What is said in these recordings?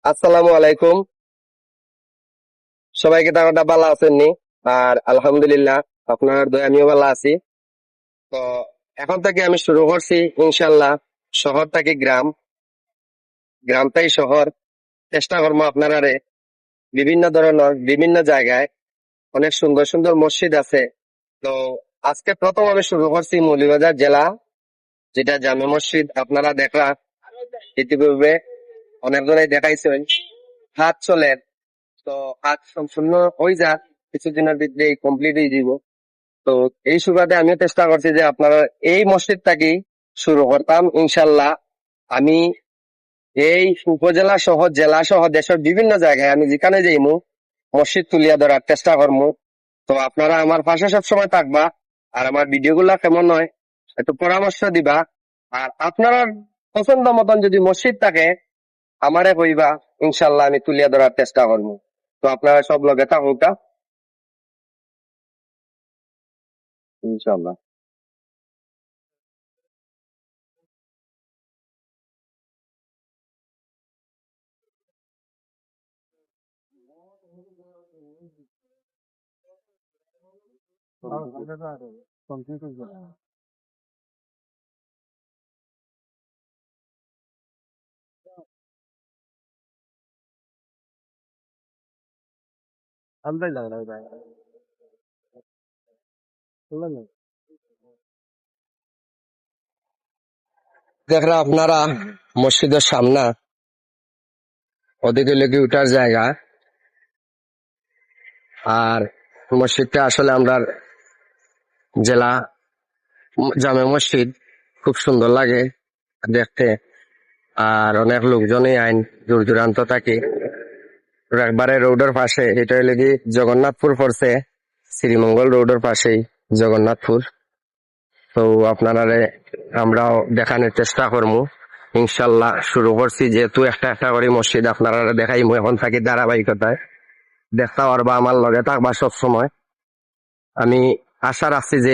আসসালামু আলাইকুম। সবাইকে টাকাটা ভালো আছেননি? আর আলহামদুলিল্লাহ আপনার দয়া আমিও ভালো আছি। তো এখন থেকে আমি শুরু করছি ইনশাল্লাহ, শহর থেকে গ্রাম, গ্রাম থেকে শহর। চেষ্টা করবো আপনারা বিভিন্ন ধরনের বিভিন্ন জায়গায় অনেক সুন্দর সুন্দর মসজিদ আছে। তো আজকে প্রথম আমি শুরু করছি মৌলভীবাজার জেলা, যেটা জামে মসজিদ। আপনারা দেখলা ইতিপূর্বে অনেকজনেই দেখাইছেন, হাত চলেন। তো কাজ সম্পূর্ণ হয়ে যাক, কিছুদিনের ভিতরে কমপ্লিট হয়ে যাব। তো এই সুবাদে আমিও চেষ্টা করছি যে আপনারা এই মসজিদটাকে শুরু করতাম ইনশাল্লাহ। আমি এই উপজেলা সহ জেলা সহ দেশের বিভিন্ন জায়গায় আমি যেখানে যাইমু মসজিদ তুলিয়া ধরার চেষ্টা করবো। তো আপনারা আমার পাশে সবসময় থাকবা, আর আমার ভিডিও গুলা কেমন হয় একটু পরামর্শ দিবা। আর আপনারা পছন্দ মতন যদি মসজিদ থাকে আমারে কইবা, ইনশাল্লাহ আমি তুলিয়া ধরার চেষ্টা করবো। তো আপনারা সব লগে থাকুক ইনশাল্লাহ। দেখরা আপনারা মসজিদের সামনে ওদিকে লেগে উঠার জায়গা। আর মসজিদটা আসলে আমরা জেলা জামে মসজিদ, খুব সুন্দর লাগে দেখতে। আর অনেক লোকজনই আইন দূর দূরান্ত থাকে। একবারে রোডের পাশে, এটা লেগে জগন্নাথপুর পড়ছে, শ্রীমঙ্গল রোডের পাশেই জগন্নাথপুর। তো আপনারা আমরাও দেখানোর চেষ্টা করবো ইনশাল্লাহ। শুরু করছি যেহেতু একটা একটা করে মসজিদ আপনারা দেখাইমু এখন থাকি ধারাবাহিকতায়। দেখতে পারবা, আমার লগে থাকবা সব সময়। আমি আশা রাখছি যে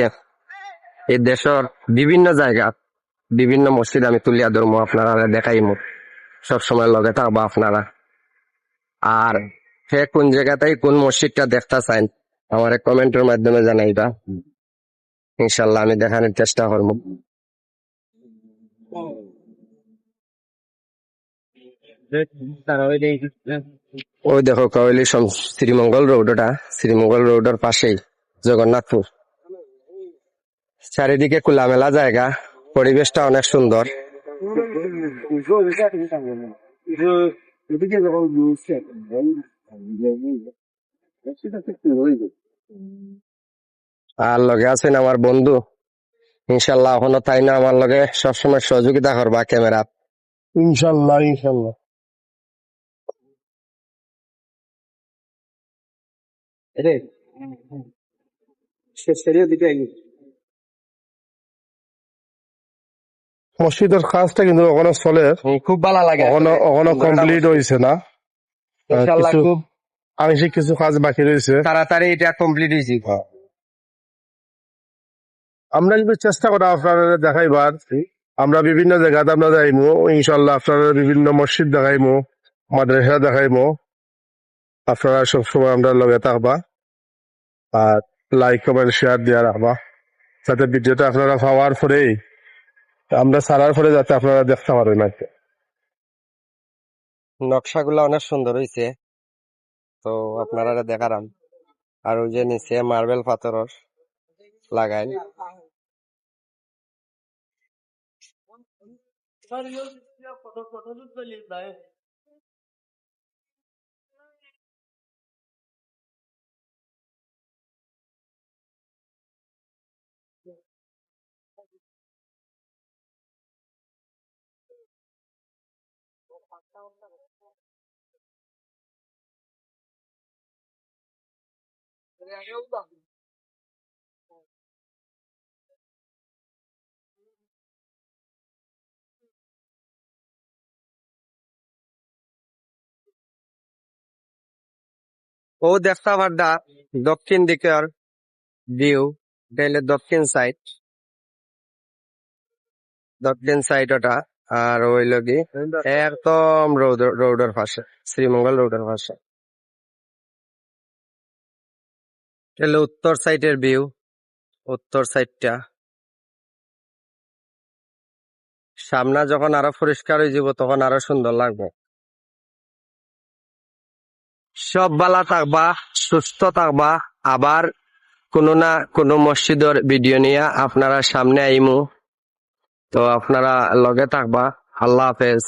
এই দেশের বিভিন্ন জায়গা বিভিন্ন মসজিদ আমি তুলিয়া ধরবো, আপনারা দেখাইমু, সবসময় লগে থাকবা আপনারা। আর সে কোন জায়গাতেই কোন মসজিদটা দেখতে চান আমার কমেন্টের মাধ্যমে জানাইবা, ইনশাল্লাহ আমি দেখানোর চেষ্টা করবো। ওই দেখো কাওয়ালি শ্রীমঙ্গল রোড, ওটা শ্রীমঙ্গল রোডের পাশেই জগন্নাথপুর। চারিদিকে খোলামেলা জায়গা, পরিবেশটা অনেক সুন্দর। আর লগে আছেন আমার বন্ধু, ইনশাল্লাহ এখনো তাই না আমার লগে সবসময় সহযোগিতা করবা ক্যামেরা। ইনশাল্লাহ ইনশাল্লাহ। মসজিদের কাজটা কিন্তু ওখানে চলে, খুব ভালো লাগে ওখানে ওখানে সুন্দর একটা কমপ্লিট মসজিদ। হয়েছে না। ইনশাল্লাহ কিছু খুব আংশিক কিছু কাজ বাকি রয়েছে। তাড়াতাড়ি এটা কমপ্লিট হয়েছে। আমরা কিন্তু চেষ্টা করা আপনারা দেখাইবার, আমরা বিভিন্ন জায়গাতে আমরা যাইমু ইনশাল্লাহ। আপনারা বিভিন্ন মসজিদ দেখাইমু, মাদ্রাসা দেখাইমু। আপনারা সবসময় আমরা লগে থাকবা, আর লাইক কমেন্ট শেয়ার দিয়া রাখবা, যাতে ভিডিওটা আপনারা পাওয়ার পরেই আমরা ছাড়ার পরে যাতে আপনারা দেখতে পারেন আর কি। নকশাগুলো অনেক সুন্দর হয়েছে, তো আপনারা দেখারাম। আর ওই যে নিচে মার্বেল পাথরের লাগাই। ও দেখতে পারদা দক্ষিণ দিকের ভিউ, এটা হলো দক্ষিণ সাইড, দক্ষিণ সাইড ওটা। আর হইল কি একদম রোডের পাশে, শ্রীমঙ্গল রোডের পাশে। এটা উত্তর সাইডের ভিউ, উত্তর সাইডটা। সামনে যখন আরো পরিষ্কার হয়ে যাব তখন আরো সুন্দর লাগবে। সব ভালো থাকবা, সুস্থ থাকবা। আবার কোনো না কোনো মসজিদের ভিডিও নিয়ে আপনারা সামনে আইমু। তো আপনারা লগে থাকবা। আল্লাহ হাফেজ।